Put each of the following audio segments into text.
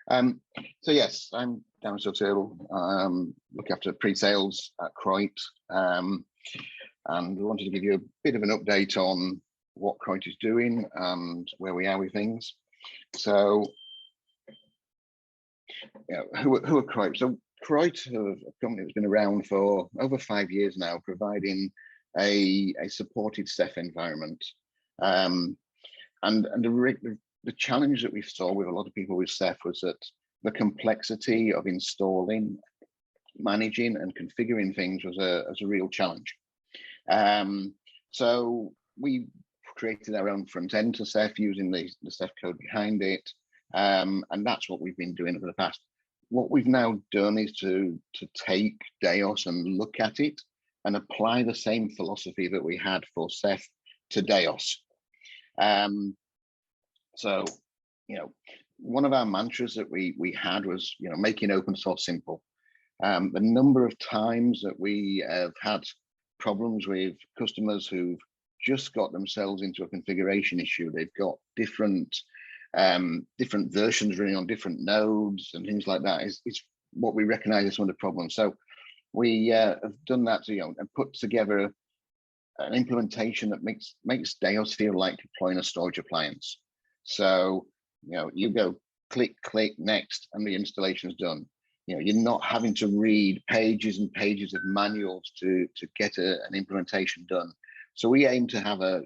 Um, so yes, I'm Darren Soothill. Look after pre-sales at Croit, and we wanted to give you a bit of an update on what Croit is doing and where we are with things. So, who are Croit? So Croit, a company that's been around for over 5 years now, providing a supported Ceph environment. And the challenge that we saw with a lot of people with Ceph was that the complexity of installing, managing and configuring things was a real challenge. So we created our own front end to Ceph using the Ceph code behind it. And that's what we've been doing over the past. What we've now done is to take DAOS and look at it and apply the same philosophy that we had for Ceph to DAOS. So, one of our mantras that we had was, making open source simple. The number of times that we have had problems with customers who've just got themselves into a configuration issue. They've got different versions running on different nodes and things like that is what we recognize as one of the problems. So we have done that to, and put together an implementation that makes DAOS feel like deploying a storage appliance. So, you go click, next, and the installation is done. You're not having to read pages and pages of manuals to get an implementation done. So we aim to have a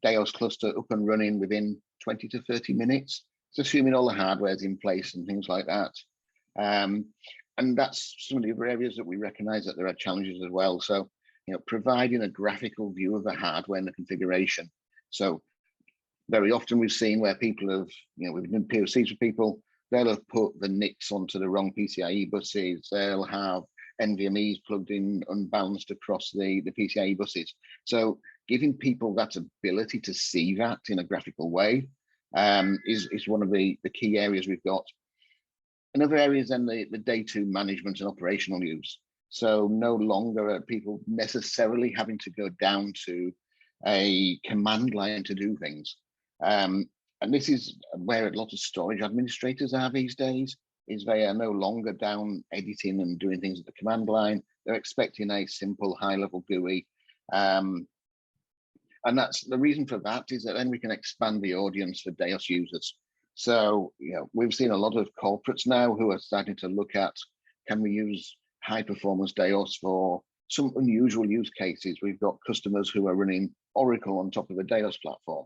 DAOS cluster up and running within 20 to 30 minutes. It's assuming all the hardware is in place and things like that. And that's some of the other areas that we recognize that there are challenges as well. So, providing a graphical view of the hardware and the configuration. So very often we've seen where people have, we've done POCs with people, they'll have put the NICs onto the wrong PCIe buses. They'll have NVMEs plugged in unbalanced across the PCIe buses. So giving people that ability to see that in a graphical way is one of the key areas we've got. Another area is then the day two management and operational use. So no longer are people necessarily having to go down to a command line to do things. And this is where a lot of storage administrators are these days, is they are no longer down editing and doing things at the command line. They're expecting a simple high-level GUI. And that's the reason for that is that then we can expand the audience for DAOS users. So, we've seen a lot of corporates now who are starting to look at, can we use high performance DAOS for some unusual use cases? We've got customers who are running Oracle on top of a DAOS platform.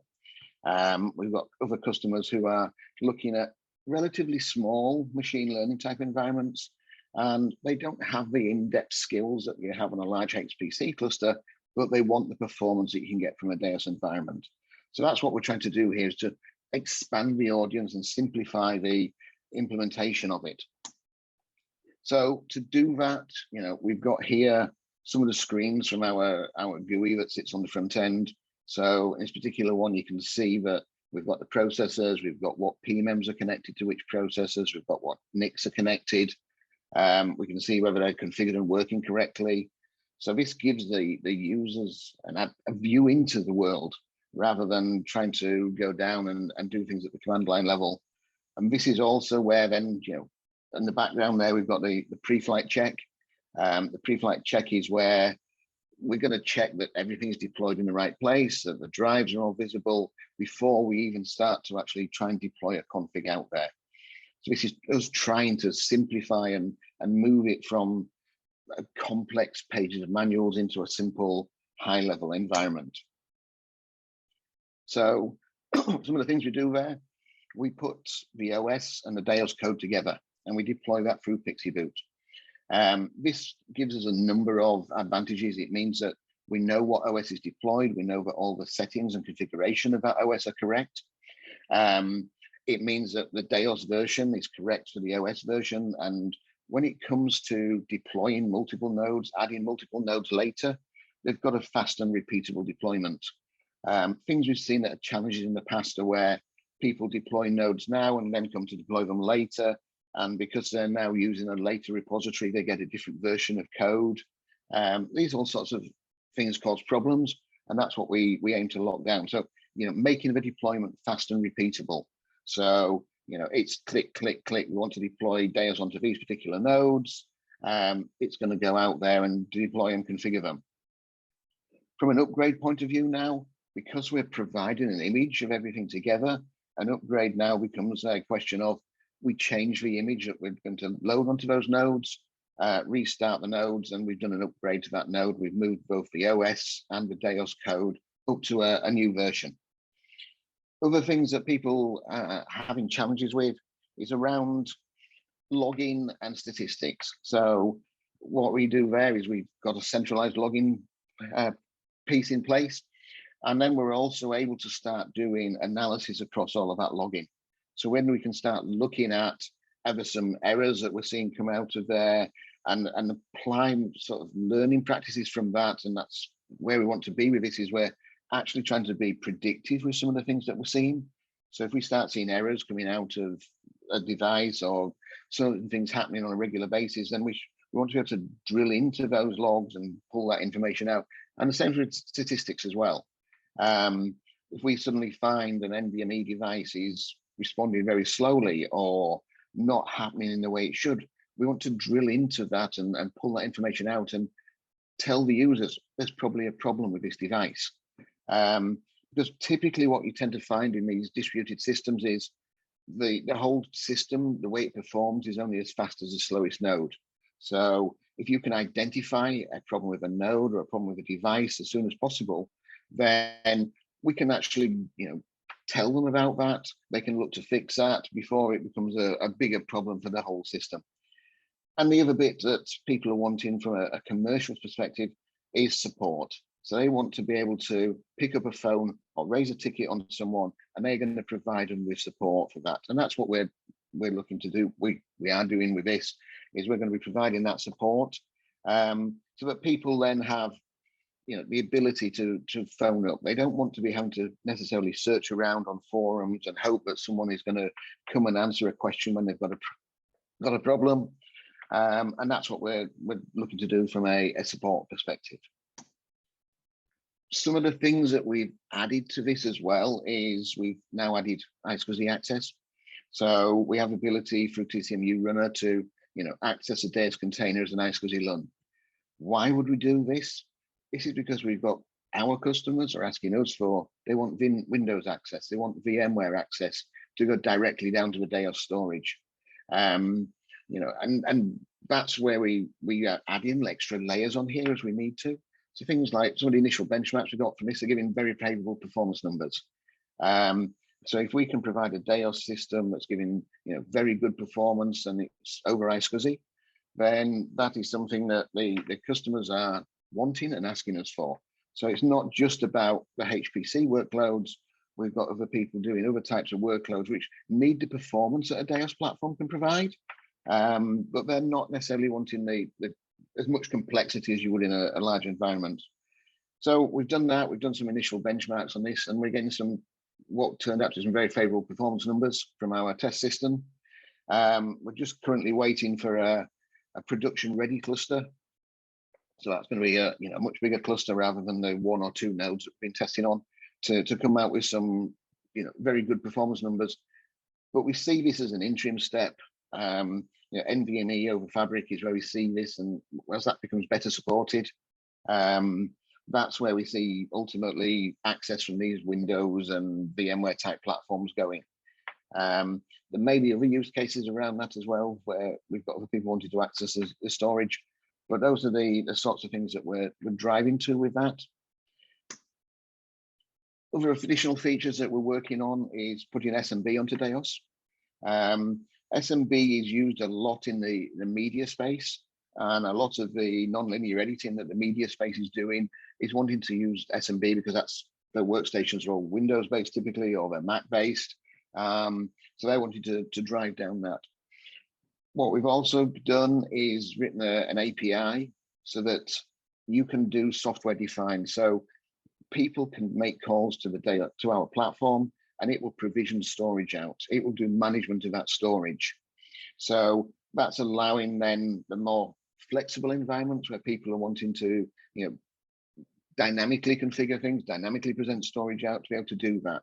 We've got other customers who are looking at relatively small machine learning type environments, and they don't have the in-depth skills that you have on a large HPC cluster, but they want the performance that you can get from a DAOS environment. So that's what we're trying to do here, is to expand the audience and simplify the implementation of it. So to do that, we've got here some of the screens from our GUI that sits on the front end. So in this particular one, you can see that we've got the processors, we've got what PMEMs are connected to which processors, we've got what NICs are connected. We can see whether they're configured and working correctly. So this gives the users a view into the world rather than trying to go down and do things at the command line level. And this is also where then, in the background there, we've got the pre-flight check. The pre-flight check is where we're going to check that everything's deployed in the right place, that the drives are all visible before we even start to actually try and deploy a config out there. So this is us trying to simplify and move it from complex pages of manuals into a simple high-level environment. So some of the things we do there, we put the OS and the DAOS code together and we deploy that through Pixie Boot. This gives us a number of advantages. It means that we know what OS is deployed. We know that all the settings and configuration of that OS are correct. It means that the DAOS version is correct for the OS version. And when it comes to deploying multiple nodes, adding multiple nodes later, they've got a fast and repeatable deployment. Things we've seen that are challenges in the past are where people deploy nodes now and then come to deploy them later. And because they're now using a later repository, they get a different version of code. These all sorts of things cause problems, and that's what we aim to lock down. So, making the deployment fast and repeatable. So it's click, click, click. We want to deploy DAOS onto these particular nodes. It's going to go out there and deploy and configure them. From an upgrade point of view now, because we're providing an image of everything together, an upgrade now becomes a question of we change the image that we're going to load onto those nodes, restart the nodes, and we've done an upgrade to that node. We've moved both the OS and the DAOS code up to a new version. Other things that people are having challenges with is around logging and statistics. So what we do there is we've got a centralized logging piece in place. And then we're also able to start doing analysis across all of that logging. So when we can start looking at ever some errors that we're seeing come out of there and applying sort of learning practices from that, and that's where we want to be with this, is we're actually trying to be predictive with some of the things that we're seeing. So if we start seeing errors coming out of a device or certain things happening on a regular basis, then we want to be able to drill into those logs and pull that information out. And the same with statistics as well. If we suddenly find an NVMe device is responding very slowly or not happening in the way it should, we want to drill into that and pull that information out and tell the users there's probably a problem with this device. Because typically what you tend to find in these distributed systems is the whole system, the way it performs is only as fast as the slowest node. So if you can identify a problem with a node or a problem with a device as soon as possible, then we can actually, tell them about that. They can look to fix that before it becomes a bigger problem for the whole system. And the other bit that people are wanting from a commercial perspective is support. So they want to be able to pick up a phone or raise a ticket on someone, and they're going to provide them with support for that. And that's what we're looking to do. We are doing with this, is we're going to be providing that support so that people then have the ability to phone up. They don't want to be having to necessarily search around on forums and hope that someone is going to come and answer a question when they've got a problem. And that's what we're looking to do from a support perspective. Some of the things that we've added to this as well is we've now added iSCSI access. So we have the ability through TCMU Runner to access a DAOS container as an iSCSI LUN. Why would we do this? This is because we've got our customers are asking us they want Windows access, they want VMware access to go directly down to the DAOS storage. And that's where we are adding extra layers on here as we need to. So things like some of the initial benchmarks we got from this are giving very favorable performance numbers. So if we can provide a DAOS system that's giving very good performance and it's over iSCSI, then that is something that the customers are wanting and asking us for. So it's not just about the HPC workloads. We've got other people doing other types of workloads which need the performance that a DAOS platform can provide, but they're not necessarily wanting as much complexity as you would in a large environment. So we've done that. We've done some initial benchmarks on this, and we're getting what turned out to be some very favorable performance numbers from our test system. We're just currently waiting for a production ready cluster. So that's going to be a much bigger cluster rather than the 1 or 2 nodes that we've been testing on to come out with some very good performance numbers. But we see this as an interim step. NVMe over Fabric is where we see this, and as that becomes better supported, that's where we see ultimately access from these Windows and VMware type platforms going. There may be other use cases around that as well, where we've got other people wanting to access the storage, but those are the sorts of things that we're driving to with that. Other additional features that we're working on is putting SMB onto DAOS. SMB is used a lot in the media space, and a lot of the non-linear editing that the media space is doing is wanting to use SMB because that's their workstations are all Windows-based typically, or they're Mac-based. So they're wanting to drive down that. What we've also done is written an API so that you can do software defined. So people can make calls to our platform, and it will provision storage out. It will do management of that storage. So that's allowing then the more flexible environments where people are wanting to, dynamically configure things, dynamically present storage out to be able to do that.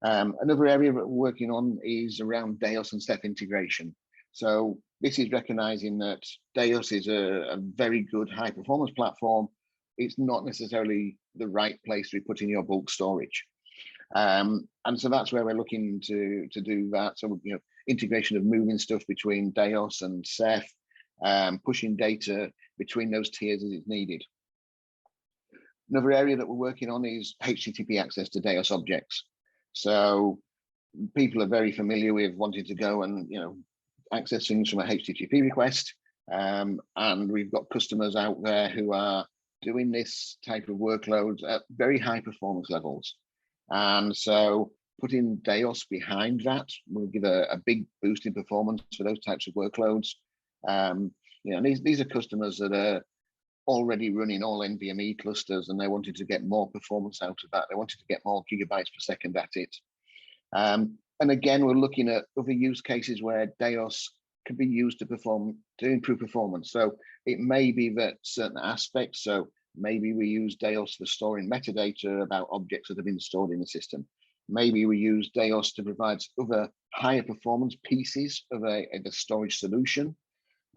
Another area that we're working on is around DAOS and Ceph integration. So this is recognizing that DAOS is a very good high performance platform. It's not necessarily the right place to be putting your bulk storage. And so that's where we're looking to do that. So, integration of moving stuff between DAOS and Ceph, pushing data between those tiers as it's needed. Another area that we're working on is HTTP access to DAOS objects. So people are very familiar with wanting to go and access things from a HTTP request, and we've got customers out there who are doing this type of workloads at very high performance levels. And so putting DAOS behind that will give a big boost in performance for those types of workloads. These are customers that are already running all NVMe clusters, and they wanted to get more performance out of that. They wanted to get more gigabytes per second at it. And again, we're looking at other use cases where DAOS can be used to improve performance. So it may be that certain aspects, so maybe we use DAOS for storing metadata about objects that have been stored in the system. Maybe we use DAOS to provide other higher performance pieces of a storage solution,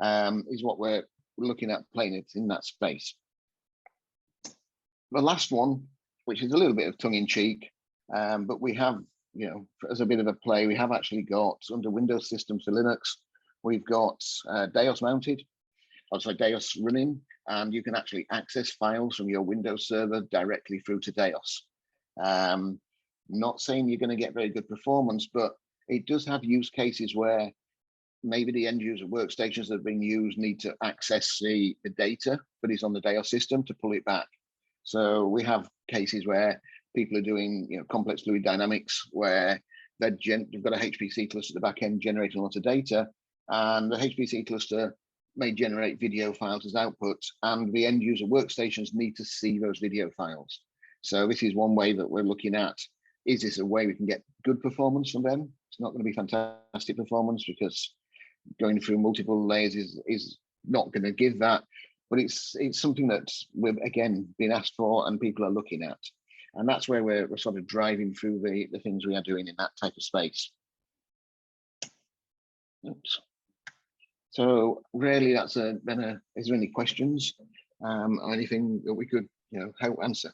is what we're looking at playing it in that space. The last one, which is a little bit of tongue in cheek, but we have, as a bit of a play, we have actually got under Windows systems for Linux, we've got DAOS mounted, DAOS running, and you can actually access files from your Windows server directly through to DAOS. Not saying you're going to get very good performance, but it does have use cases where maybe the end user workstations that are being used need to access the data that is on the DAOS system to pull it back. So we have cases where people are doing complex fluid dynamics where they've got a HPC cluster at the back end generating a lot of data, and the HPC cluster may generate video files as output, and the end user workstations need to see those video files. So this is one way that we're looking at. Is this a way we can get good performance from them? It's not going to be fantastic performance because going through multiple layers is not going to give that, but it's something that we've again been asked for and people are looking at, and that's where we're sort of driving through the things we are doing in that type of space. Oops. So really, that's is there any questions or anything that we could help answer?